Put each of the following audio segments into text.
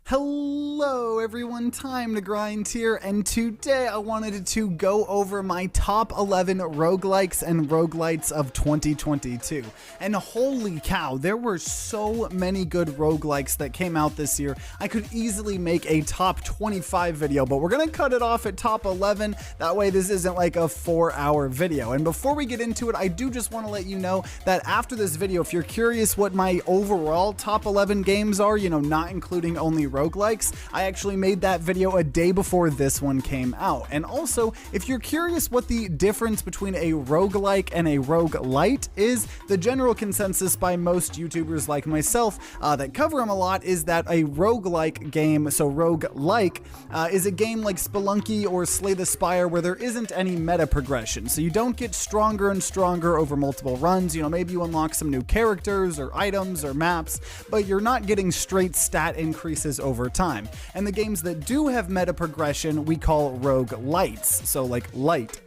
Hello everyone, time to grind here, and today I wanted to go over my top 11 roguelikes and roguelites of 2022. And holy cow, there were so many good roguelikes that came out this year. I could easily make a top 25 video, but we're gonna cut it off at top 11. That way this isn't like a 4-hour video. And before we get into it, I do just want to let you know that after this video, if you're curious what my overall top 11 games are, you know, not including only roguelikes, I actually made that video a day before this one came out. And also, if you're curious what the difference between a roguelike and a roguelite is, the general consensus by most YouTubers like myself that cover them a lot is that a roguelike game, so roguelike, is a game like Spelunky or Slay the Spire where there isn't any meta progression. So you don't get stronger and stronger over multiple runs. You know, maybe you unlock some new characters or items or maps, but you're not getting straight stat increases over time. And the games that do have meta progression we call roguelites, so like light.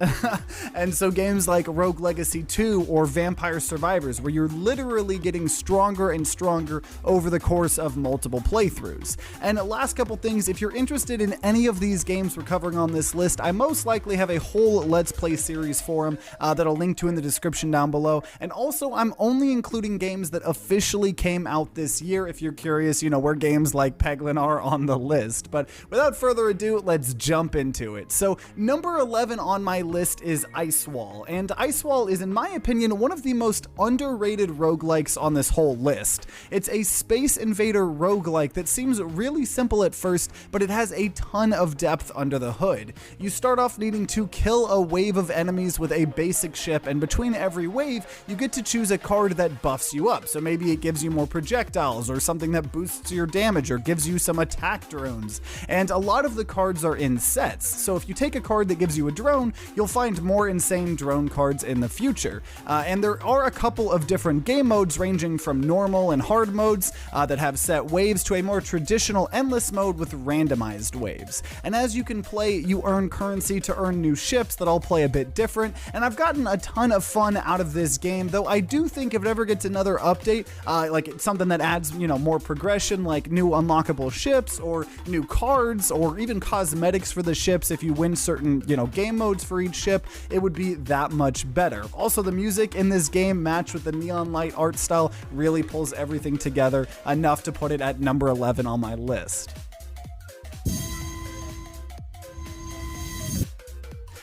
And so games like Rogue Legacy 2 or Vampire Survivors, where you're literally getting stronger and stronger over the course of multiple playthroughs. And last couple things, if you're interested in any of these games we're covering on this list, I most likely have a whole Let's Play series for them that I'll link to in the description down below. And also, I'm only including games that officially came out this year. If you're curious, you know, where games like Peglin are on the list. But without further ado, let's jump into it. So number 11 on my list is ICEwall, and ICEwall is, in my opinion, one of the most underrated roguelikes on this whole list. It's a Space Invader roguelike that seems really simple at first, but it has a ton of depth under the hood. You start off needing to kill a wave of enemies with a basic ship, and between every wave, you get to choose a card that buffs you up. So maybe it gives you more projectiles, or something that boosts your damage, or gives you some attack drones. And a lot of the cards are in sets. So if you take a card that gives you a drone, you'll find more insane drone cards in the future. And there are a couple of different game modes ranging from normal and hard modes that have set waves to a more traditional endless mode with randomized waves. And as you can play, you earn currency to earn new ships that all play a bit different. And I've gotten a ton of fun out of this game, though I do think if it ever gets another update, like it's something that adds, you know, more progression, like new unlockable ships or new cards or even cosmetics for the ships if you win certain, you know, game modes for each ship, it would be that much better. Also, the music in this game matched with the neon light art style really pulls everything together enough to put it at number 11 on my list.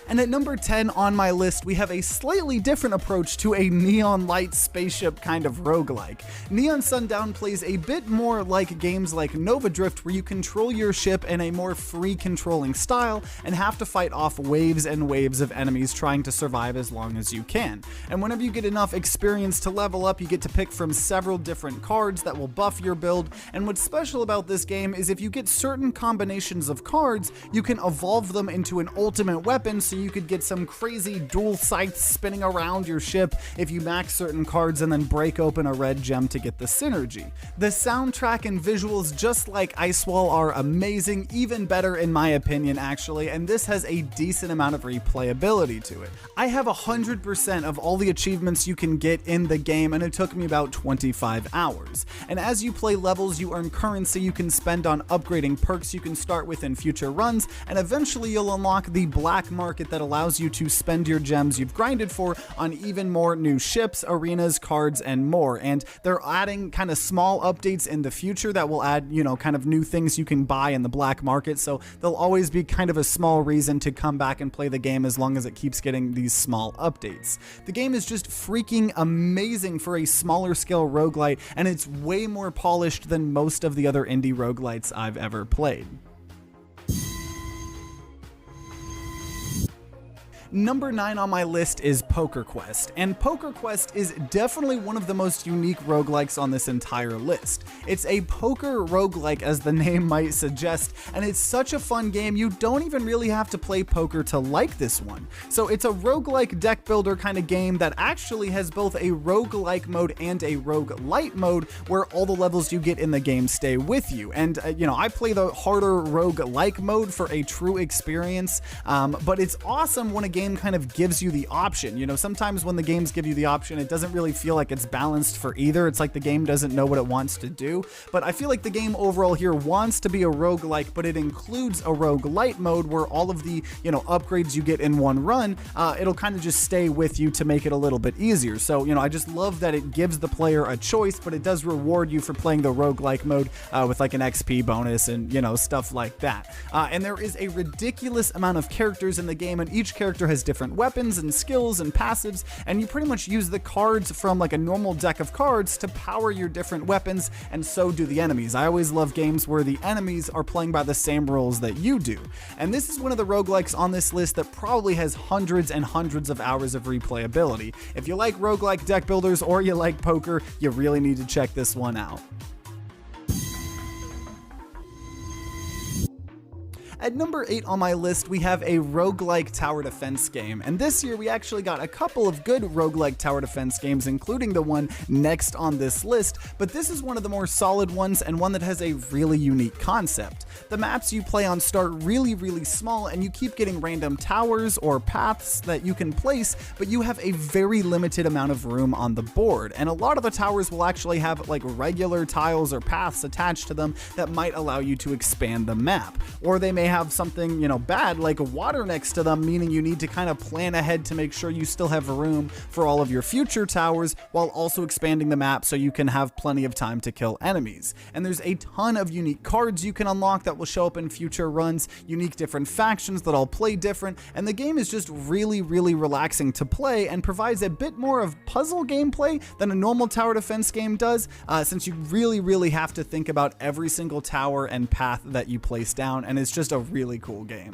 And at number 10 on my list, we have a slightly different approach to a neon light spaceship kind of roguelike. Neon Sundown plays a bit more like games like Nova Drift, where you control your ship in a more free controlling style and have to fight off waves and waves of enemies trying to survive as long as you can. And whenever you get enough experience to level up, you get to pick from several different cards that will buff your build. And what's special about this game is if you get certain combinations of cards, you can evolve them into an ultimate weapon, so you could get some crazy dual sights spinning around your ship if you max certain cards and then break open a red gem to get the synergy. The soundtrack and visuals, just like ICEwall, are amazing, even better in my opinion actually, and this has a decent amount of replayability to it. I have 100% of all the achievements you can get in the game, and it took me about 25 hours. And as you play levels, you earn currency you can spend on upgrading perks you can start with in future runs, and eventually you'll unlock the black market that allows you to spend your gems you've grinded for on even more new ships, arenas, cards, and more. And they're adding kind of small updates in the future that will add, you know, kind of new things you can buy in the black market. So there'll always be kind of a small reason to come back and play the game as long as it keeps getting these small updates. The game is just freaking amazing for a smaller scale roguelite, and it's way more polished than most of the other indie roguelites I've ever played. Number 9 on my list is Poker Quest, and Poker Quest is definitely one of the most unique roguelikes on this entire list. It's a poker roguelike, as the name might suggest, and it's such a fun game you don't even really have to play poker to like this one. So it's a roguelike deck builder kind of game that actually has both a roguelike mode and a roguelite mode, where all the levels you get in the game stay with you. And you know, I play the harder roguelike mode for a true experience, but it's awesome when a game kind of gives you the option. You know, sometimes when the games give you the option, it doesn't really feel like it's balanced for either. It's like the game doesn't know what it wants to do. But I feel like the game overall here wants to be a roguelike, but it includes a roguelite mode where all of the, you know, upgrades you get in one run, it'll kind of just stay with you to make it a little bit easier. So, you know, I just love that it gives the player a choice, but it does reward you for playing the roguelike mode with like an XP bonus and, you know, stuff like that. And there is a ridiculous amount of characters in the game, and each character has different weapons and skills and passives, and you pretty much use the cards from like a normal deck of cards to power your different weapons, and so do the enemies. I always love games where the enemies are playing by the same rules that you do. And this is one of the roguelikes on this list that probably has hundreds and hundreds of hours of replayability. If you like roguelike deck builders or you like poker, you really need to check this one out. At number 8 on my list, we have a roguelike tower defense game, and this year we actually got a couple of good roguelike tower defense games, including the one next on this list, but this is one of the more solid ones and one that has a really unique concept. The maps you play on start really small, and you keep getting random towers or paths that you can place, but you have a very limited amount of room on the board, and a lot of the towers will actually have like regular tiles or paths attached to them that might allow you to expand the map, or they may have something, you know, bad like water next to them, meaning you need to kind of plan ahead to make sure you still have room for all of your future towers while also expanding the map so you can have plenty of time to kill enemies. And there's a ton of unique cards you can unlock that will show up in future runs, unique different factions that all play different, and the game is just really relaxing to play and provides a bit more of puzzle gameplay than a normal tower defense game does, since you really have to think about every single tower and path that you place down, and it's just a really cool game.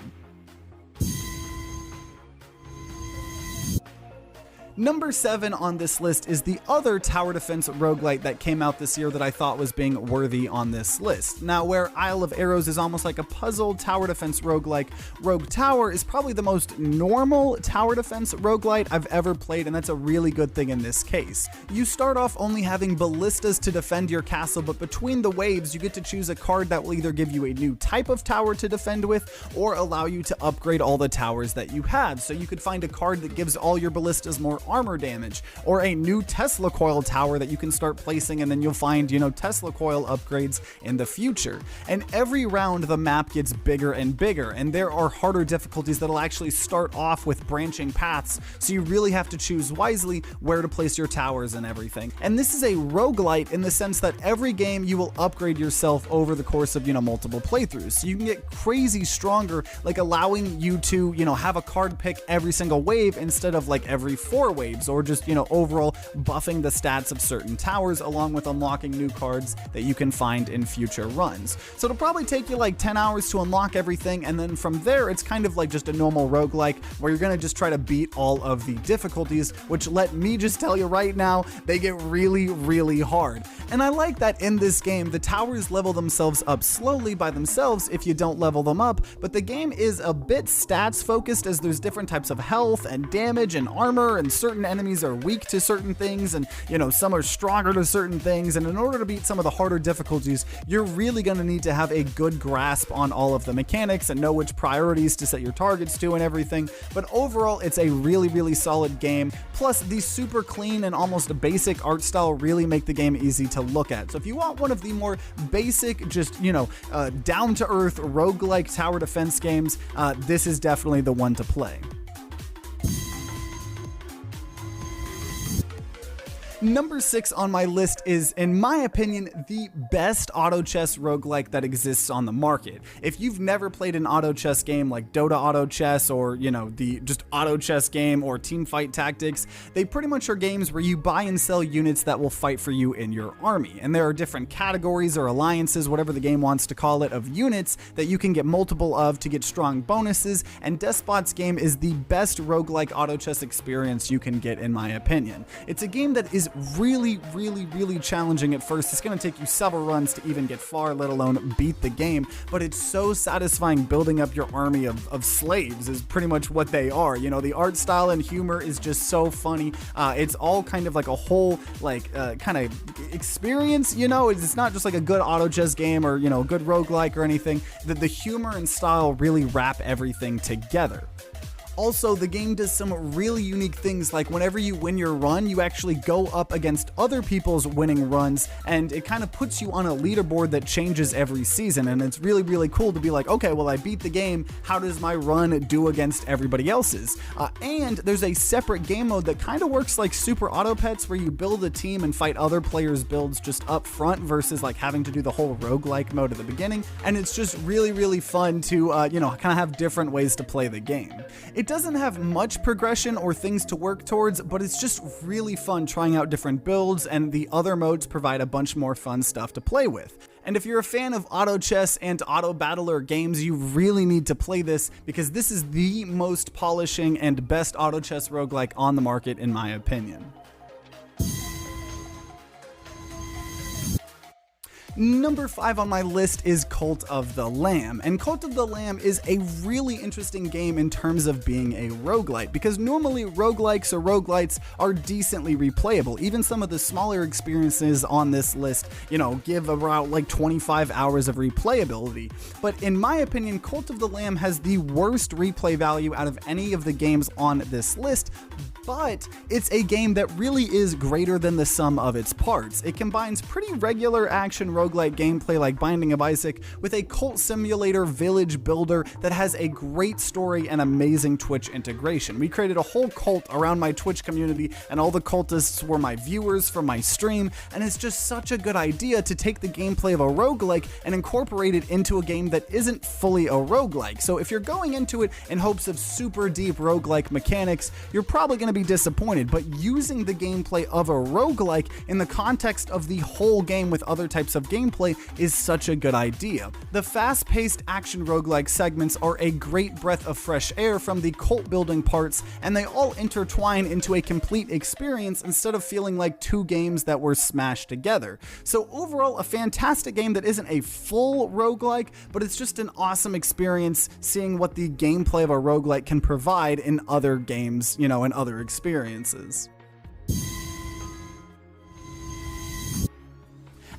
Number 7 on this list is the other tower defense roguelite that came out this year that I thought was being worthy on this list. Now, where Isle of Arrows is almost like a puzzle tower defense roguelike, Rogue Tower is probably the most normal tower defense roguelite I've ever played, and that's a really good thing in this case. You start off only having ballistas to defend your castle, but between the waves you get to choose a card that will either give you a new type of tower to defend with or allow you to upgrade all the towers that you have. So you could find a card that gives all your ballistas more armor damage, or a new Tesla coil tower that you can start placing, and then you'll find, you know, Tesla coil upgrades in the future. And every round the map gets bigger and bigger, and there are harder difficulties that'll actually start off with branching paths, so you really have to choose wisely where to place your towers and everything. And this is a roguelite in the sense that every game you will upgrade yourself over the course of, you know, multiple playthroughs. So you can get crazy stronger, like allowing you to, you know, have a card pick every single wave instead of like every 4 waves, or just, you know, overall buffing the stats of certain towers, along with unlocking new cards that you can find in future runs. So it'll probably take you like 10 hours to unlock everything, and then from there it's kind of like just a normal roguelike where you're gonna just try to beat all of the difficulties, which, let me just tell you right now, they get really hard. And I like that in this game the towers level themselves up slowly by themselves if you don't level them up, but the game is a bit stats focused, as there's different types of health and damage and armor, and certain enemies are weak to certain things, and, you know, some are stronger to certain things, and in order to beat some of the harder difficulties, you're really going to need to have a good grasp on all of the mechanics and know which priorities to set your targets to and everything. But overall, it's a really solid game. Plus, the super clean and almost basic art style really make the game easy to look at. So if you want one of the more basic, just, you know, down-to-earth roguelike tower defense games, this is definitely the one to play. Number 6 on my list is, in my opinion, the best auto chess roguelike that exists on the market. If you've never played an auto chess game like Dota Auto Chess, or, you know, the just auto chess game, or Teamfight Tactics, they pretty much are games where you buy and sell units that will fight for you in your army. And there are different categories or alliances, whatever the game wants to call it, of units that you can get multiple of to get strong bonuses, and Despot's game is the best roguelike auto chess experience you can get, in my opinion. It's a game that is really challenging at first. It's going to take you several runs to even get far, let alone beat the game, but it's so satisfying building up your army of slaves is pretty much what they are. You know, the art style and humor is just so funny. It's all kind of like a whole, like, kind of experience, you know? It's not just like a good auto chess game or, you know, good roguelike or anything. The humor and style really wrap everything together. Also, the game does some really unique things, like whenever you win your run, you actually go up against other people's winning runs, and it kind of puts you on a leaderboard that changes every season, and it's really, really cool to be like, okay, well, I beat the game, how does my run do against everybody else's? And there's a separate game mode that kind of works like Super Auto Pets, where you build a team and fight other players' builds just up front versus like having to do the whole roguelike mode at the beginning, and it's just really, really fun to, kind of have different ways to play the game. It doesn't have much progression or things to work towards, but it's just really fun trying out different builds, and the other modes provide a bunch more fun stuff to play with. And if you're a fan of auto chess and auto battler games, you really need to play this, because this is the most polishing and best auto chess roguelike on the market, in my opinion. Number 5 on my list is Cult of the Lamb, and Cult of the Lamb is a really interesting game in terms of being a roguelite, because normally roguelikes or roguelites are decently replayable. Even some of the smaller experiences on this list, give about like 25 hours of replayability. But in my opinion, Cult of the Lamb has the worst replay value out of any of the games on this list, but it's a game that really is greater than the sum of its parts. It combines pretty regular action roguelite gameplay like Binding of Isaac with a cult simulator village builder that has a great story and amazing Twitch integration. We created a whole cult around my Twitch community, and all the cultists were my viewers from my stream, and it's just such a good idea to take the gameplay of a roguelike and incorporate it into a game that isn't fully a roguelike. So if you're going into it in hopes of super deep roguelike mechanics, you're probably going to be disappointed, but using the gameplay of a roguelike in the context of the whole game with other types of gameplay is such a good idea. The fast-paced action roguelike segments are a great breath of fresh air from the cult building parts, and they all intertwine into a complete experience instead of feeling like two games that were smashed together. So overall, a fantastic game that isn't a full roguelike, but it's just an awesome experience seeing what the gameplay of a roguelike can provide in other games, in other experiences.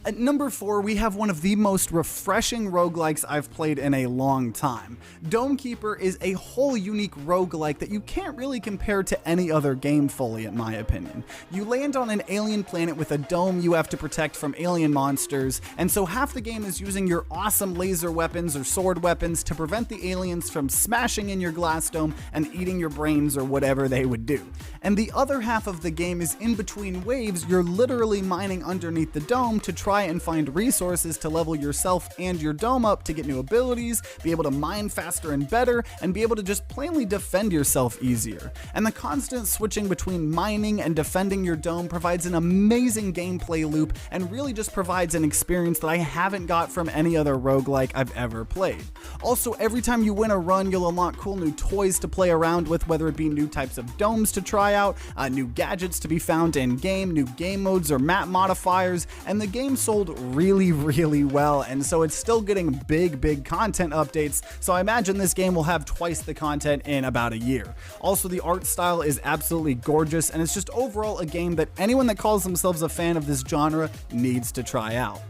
At number 4, we have one of the most refreshing roguelikes I've played in a long time. Dome Keeper is a whole unique roguelike that you can't really compare to any other game fully, in my opinion. You land on an alien planet with a dome you have to protect from alien monsters, and so half the game is using your awesome laser weapons or sword weapons to prevent the aliens from smashing in your glass dome and eating your brains or whatever they would do. And the other half of the game is in between waves. You're literally mining underneath the dome to try and find resources to level yourself and your dome up to get new abilities, be able to mine faster and better, and be able to just plainly defend yourself easier. And the constant switching between mining and defending your dome provides an amazing gameplay loop and really just provides an experience that I haven't got from any other roguelike I've ever played. Also, every time you win a run, you'll unlock cool new toys to play around with, whether it be new types of domes to try out, new gadgets to be found in-game, new game modes or map modifiers, and the game sold really, really well, and so it's still getting big content updates, so I imagine this game will have twice the content in about a year. Also, the art style is absolutely gorgeous, and it's just overall a game that anyone that calls themselves a fan of this genre needs to try out.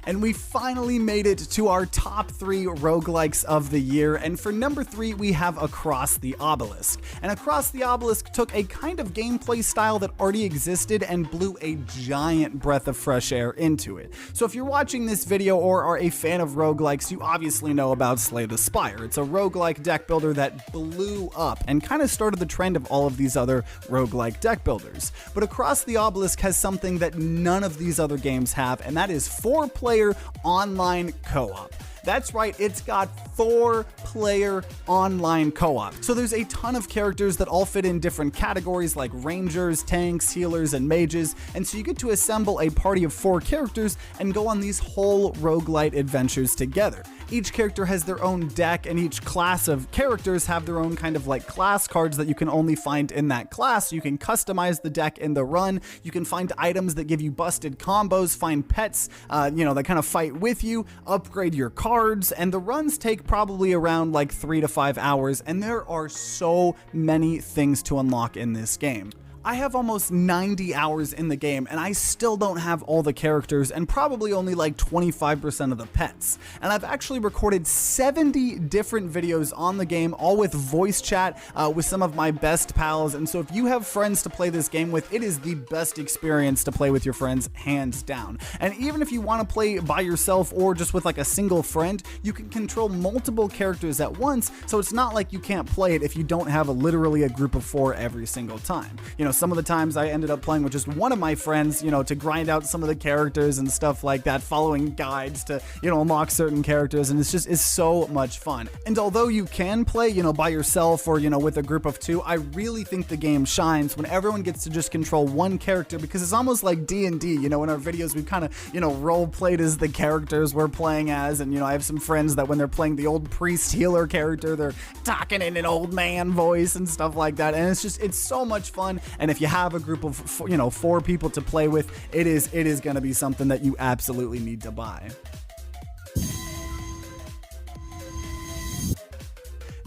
And we finally made it to our top 3 roguelikes of the year, and for number 3 we have Across the Obelisk. And Across the Obelisk took a kind of gameplay style that already existed and blew a giant breath of fresh air into it. So if you're watching this video or are a fan of roguelikes, you obviously know about Slay the Spire. It's a roguelike deck builder that blew up and kind of started the trend of all of these other roguelike deck builders. But Across the Obelisk has something that none of these other games have, and that is 4-player online co-op. That's right, it's got 4-player online co-op. So there's a ton of characters that all fit in different categories like rangers, tanks, healers, and mages, and so you get to assemble a party of 4 characters and go on these whole roguelite adventures together. Each character has their own deck, and each class of characters have their own kind of like class cards that you can only find in that class. You can customize the deck in the run. You can find items that give you busted combos, find pets, that kind of fight with you, upgrade your cards, and the runs take probably around like 3 to 5 hours, and there are so many things to unlock in this game. I have almost 90 hours in the game and I still don't have all the characters and probably only like 25% of the pets. And I've actually recorded 70 different videos on the game, all with voice chat with some of my best pals. And so if you have friends to play this game with, it is the best experience to play with your friends, hands down. And even if you want to play by yourself or just with like a single friend, you can control multiple characters at once, so it's not like you can't play it if you don't have literally a group of 4 every single time. You know, some of the times I ended up playing with just one of my friends, you know, to grind out some of the characters and stuff like that, following guides to, you know, unlock certain characters, and it's so much fun. And although you can play, you know, by yourself or, you know, with a group of 2, I really think the game shines when everyone gets to just control one character, because it's almost like D&D, you know, in our videos we've kind of, you know, role played as the characters we're playing as, and, you know, I have some friends that when they're playing the old priest healer character, they're talking in an old man voice and stuff like that, and it's so much fun. And if you have a group of, you know, 4 people to play with, it is going to be something that you absolutely need to buy.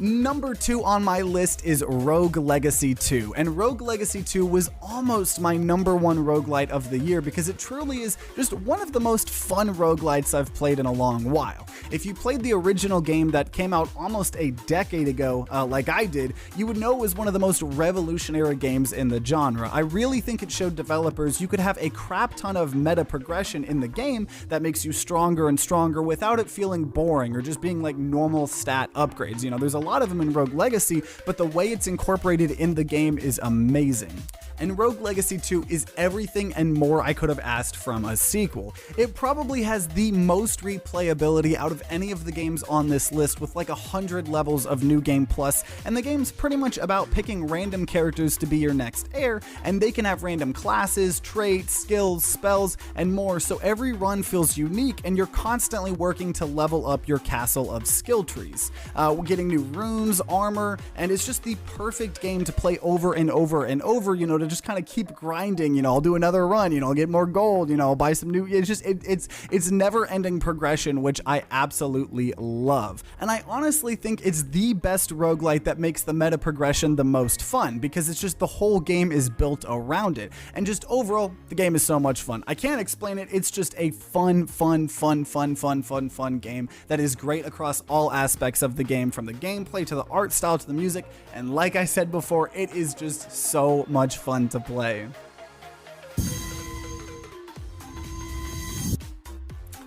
Number 2 on my list is Rogue Legacy 2, and Rogue Legacy 2 was almost my number 1 roguelite of the year because it truly is just one of the most fun roguelites I've played in a long while. If you played the original game that came out almost a decade ago, like I did, you would know it was one of the most revolutionary games in the genre. I really think it showed developers you could have a crap ton of meta progression in the game that makes you stronger and stronger without it feeling boring or just being like normal stat upgrades. You know, there's a lot of them in Rogue Legacy, but the way it's incorporated in the game is amazing. And Rogue Legacy 2 is everything and more I could have asked from a sequel. It probably has the most replayability out of any of the games on this list, with like 100 levels of New Game Plus, and the game's pretty much about picking random characters to be your next heir, and they can have random classes, traits, skills, spells, and more, so every run feels unique and you're constantly working to level up your castle of skill trees. Getting new runes, armor, and it's just the perfect game to play over and over and over, you know, to just kind of keep grinding. You know, I'll do another run, you know, I'll get more gold, you know, I'll buy some new, it's never ending progression, which I absolutely love. And I honestly think it's the best roguelite that makes the meta progression the most fun, because it's just the whole game is built around it. And just overall, the game is so much fun. I can't explain it. It's just a fun game that is great across all aspects of the game, from the gameplay to the art style to the music. And like I said before, it is just so much fun to play.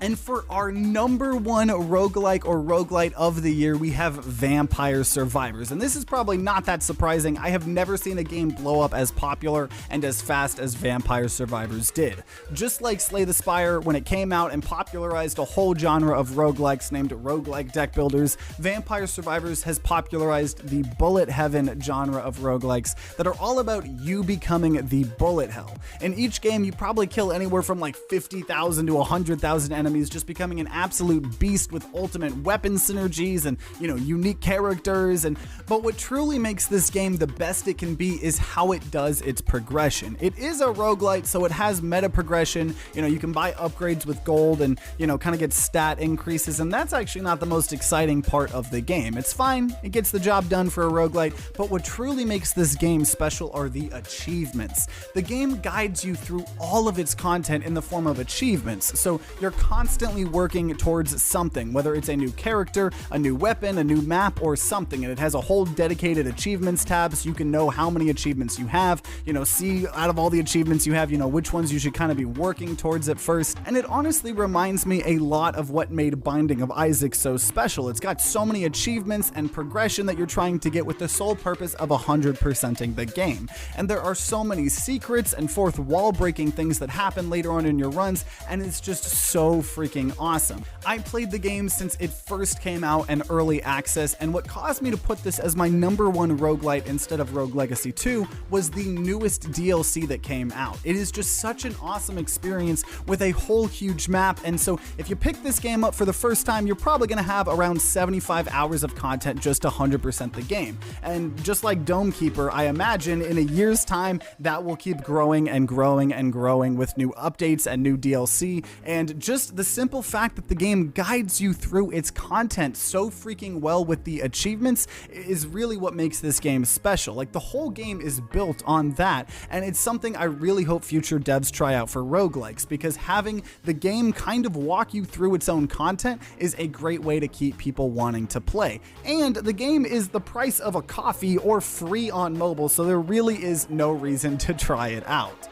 And for our number 1 roguelike or roguelite of the year, we have Vampire Survivors. And this is probably not that surprising. I have never seen a game blow up as popular and as fast as Vampire Survivors did. Just like Slay the Spire, when it came out and popularized a whole genre of roguelikes named roguelike deck builders, Vampire Survivors has popularized the bullet heaven genre of roguelikes that are all about you becoming the bullet hell. In each game, you probably kill anywhere from like 50,000 to 100,000 enemies, just becoming an absolute beast with ultimate weapon synergies and, you know, unique characters. But what truly makes this game the best it can be is how it does its progression. It is a roguelite, so it has meta progression. You know, you can buy upgrades with gold and, you know, kind of get stat increases, and that's actually not the most exciting part of the game. It's fine, it gets the job done for a roguelite, but what truly makes this game special are the achievements. The game guides you through all of its content in the form of achievements, so you're constantly working towards something, whether it's a new character, a new weapon, a new map, or something. And it has a whole dedicated achievements tab, so you can know how many achievements you have, you know, see out of all the achievements you have, you know, which ones you should kind of be working towards at first. And it honestly reminds me a lot of what made Binding of Isaac so special. It's got so many achievements and progression that you're trying to get with the sole purpose of 100%ing the game. And there are so many secrets and fourth wall breaking things that happen later on in your runs, and it's just so freaking awesome. I played the game since it first came out in early access, and what caused me to put this as my number 1 roguelite instead of Rogue Legacy 2 was the newest DLC that came out. It is just such an awesome experience with a whole huge map, and so if you pick this game up for the first time, you're probably going to have around 75 hours of content just to 100% the game. And just like Dome Keeper, I imagine in a year's time that will keep growing and growing and growing with new updates and new DLC, and just the the simple fact that the game guides you through its content so freaking well with the achievements is really what makes this game special. Like, the whole game is built on that, and it's something I really hope future devs try out for roguelikes, because having the game kind of walk you through its own content is a great way to keep people wanting to play. And the game is the price of a coffee or free on mobile, so there really is no reason to try it out.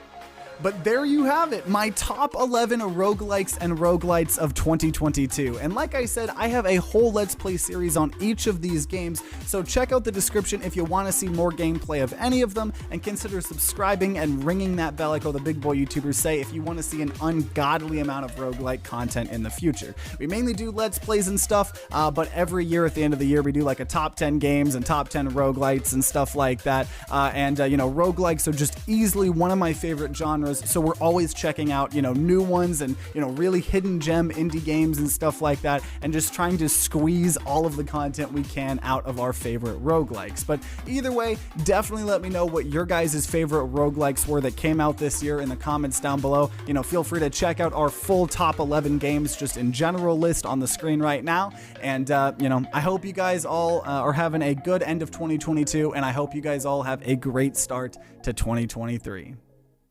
But there you have it, my top 11 roguelikes and roguelites of 2022. And like I said, I have a whole Let's Play series on each of these games, so check out the description if you want to see more gameplay of any of them, and consider subscribing and ringing that bell like all the big boy YouTubers say if you want to see an ungodly amount of roguelike content in the future. We mainly do Let's Plays and stuff, but every year at the end of the year we do like a top 10 games and top 10 roguelites and stuff like that. You know, roguelikes are just easily one of my favorite genres. So we're always checking out, you know, new ones and, you know, really hidden gem indie games and stuff like that, and just trying to squeeze all of the content we can out of our favorite roguelikes. But either way, definitely let me know what your guys' favorite roguelikes were that came out this year in the comments down below. You know, feel free to check out our full top 11 games just in general list on the screen right now. And, you know, I hope you guys all are having a good end of 2022, and I hope you guys all have a great start to 2023.